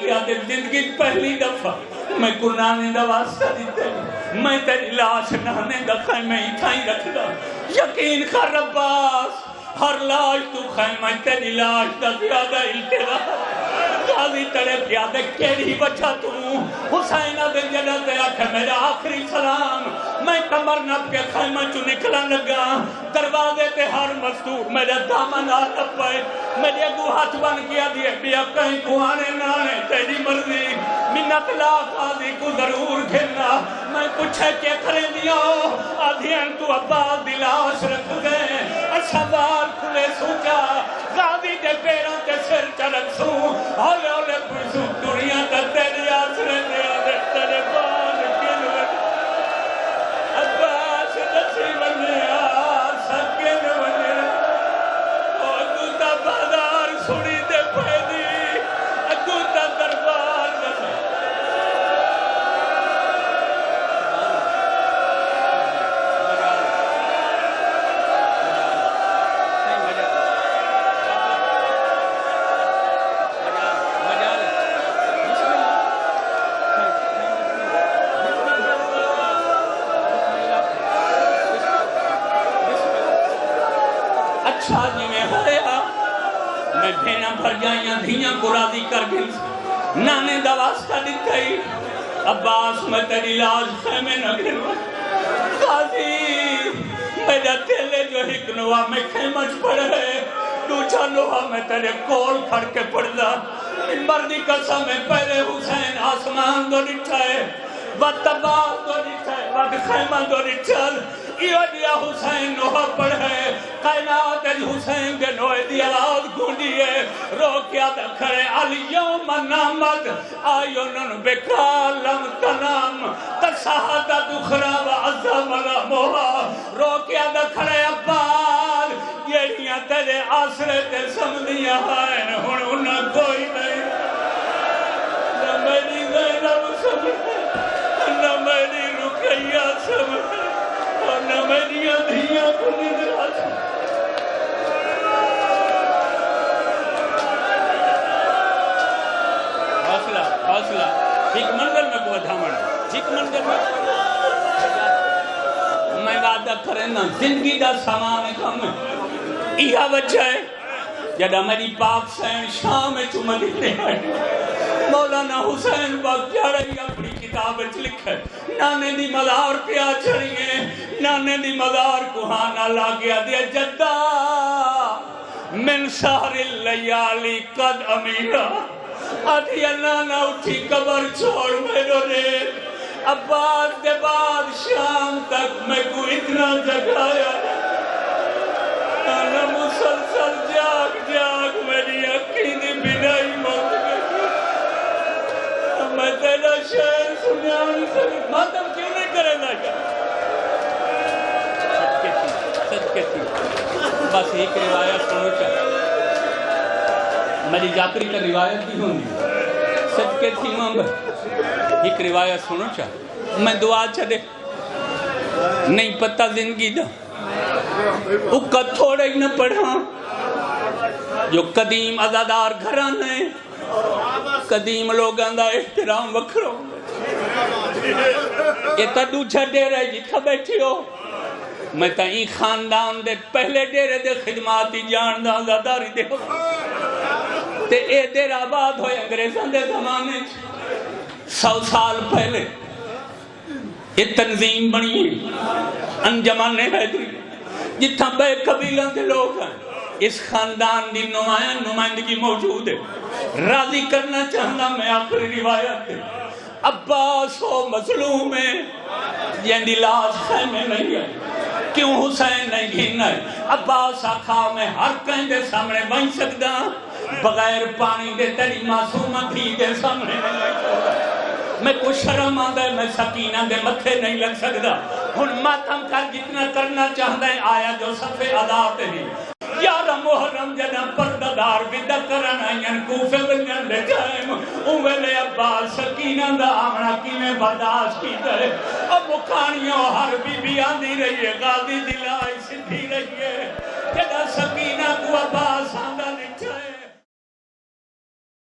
کیا دے زندگی پہلی دفعہ میں کو نانے دا واسطہ دیتے میں تیری لاش نانے دا خیمہ ہی تھائی رکھ دا یقین کر عباس ہر لاش تو خیمہ تیری لاش دا زیادہ الترا قاضی تیرے پیادے کیڑی بچہ تو حسینہ دے جنہ دے آکھے میرا آخری سلام میں کمر نپ کے خیمہ چو نکلا لگا دروازے تے ہر مستور میرے دامن آتا پائے میرے اگو ہاتھ بن کیا دیئے بیا کہیں کوہانے نانے تیری مرضی منت لا قاضی کو ضرور کھلنا میں پوچھے کہ کریں دیا آدھین تو عباس دلاش رکھ گئے اچھا بار کھلے سوچا قاضی دے پیروں تے سر چلک سوں ہولے ہولے پرسوں دنیا تا تیری آسرے دیا دے تیرے بان کلوے عباس نسی بنے سکن بنے اگو تا بازار سڑی دے پیدی اگو تا دربار بنے اچھا جی میں ہویا میں بھینا بھر جائیاں دھیاں کو راضی کر گئی نانے دا واسطہ دیتا ہی عباس میں تیری لاش خیمے نہ گروا قاضی میرا تیلے جو ہکنوا میں خیمچ پڑ ہے دوچا لوہا میں تیرے کول پھڑ کے پڑ دا مردی قسم میں پہلے حسین آسمان دو نٹھائے وقت عباس دو نٹھائے وقت خیمہ دو نٹھائے یہ دیا حسین نوہ پڑھ ہے قائنات حسین کے نوہ دی آواز گھونڈی ہے رو کیا دکھرے الیوم نامت آیونن بکالم تنام تساہدہ دخرا و عظم لموہا رو کیا دکھرے عباد یہ تیرے آسرے تے سمدیاں ہیں ہن انہاں کوئی نہیں نہ میری زینب سمجھے نہ میری رقیہ سمجھے اور نہ میری دھیاں کو نظر آتا حوصلہ ایک منظر میں کو دھامنا ایک منظر میں وعدہ کرنا زندگی دا سامان کم ہے یہ وجہ ہے جدہ میری پاک سین شام چو مدینے آئی مولانا حسین وقت جا رہی اپنی کتاب لکھے نانے دی مزار پہ آ چڑھئے نانے دی مزار کو ہانا لا گیا دیا جدہ من سہر اللیالی قد امیرہ آدھی نانا اٹھی قبر چھوڑ میرو نے عباس دے بعد شام تک میں کو اتنا جگایا نانا مسلسل جاگ جاگ میری عقیدی بنائی موت گئی میں تیرا شہر سنیا نہیں سکتا ماتم کیوں نہیں کرے لگا صدقے تھی بس ایک روایت سنو چاہتا میری جاکری کا روایت بھی ہوندی صدقے تھی ماں ایک روایت سنو چاہتا میں دعا چلے نہیں پتہ زندگی دا اکا تھوڑے ہی نہ پڑھا جو قدیم عزادار گھران ہے قدیم لوگاں دا احترام وکھرو یہ تا دوچھا ڈیرے جتھا بیٹھی ہو میں تا این خاندان دے پہلے ڈیرے دے خدماتی جان دا عزاداری دے ہو تے اے دیر آباد ہوئے انگریزان دے زمانے 100 سال پہلے یہ تنظیم بنی انجمان حیدری جتھا بے قبیلہ دے لوگ ہیں اس خاندان دی نمائندگی موجود ہے راضی کرنا چاہنا میں آخری روایت ہے عباس ہو مظلوم ہے جیندی لاش خیمے نہیں ہے کیوں حسین نہیں گھینا ہے عباس آخا میں ہر کہیں دے سامنے بن سکتا بغیر پانی دے تیری معصومہ تھی دے سامنے نہیں لگ سکتا میں کو شرم آدھا ہے میں سکینہ دے متھے نہیں لگ سکتا ہن ماتم کر جتنا کرنا چاہتا ہے آیا جو صفحے عذاب ہی یارہ محرم جنہ پرددار بدہ کرنا ین کوفے بنجن لے جائیں اوہلے عباس سکینہ دا آمنا کی میں برداشت کی دے اب مکانیوں ہر بی آندی رہی ہے غازی دلائی سدھی رہی ہے جنہ سکینہ کو عباس